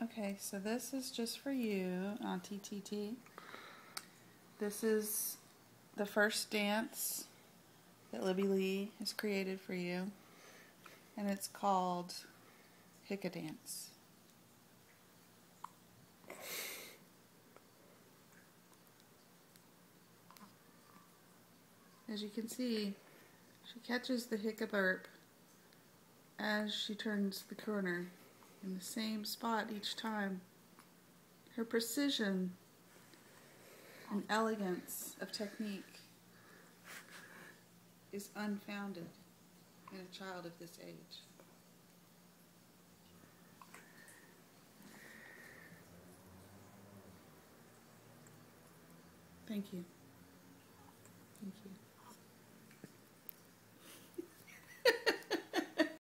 Okay, so this is just for you, Auntie Tee-Tee. This is the first dance that Libby Lee has created for you, and it's called Hiccup Dance. As you can see, she catches the hiccup burp as she turns the corner in the same spot each time. Her precision and elegance of technique is unfounded in a child of this age. Thank you.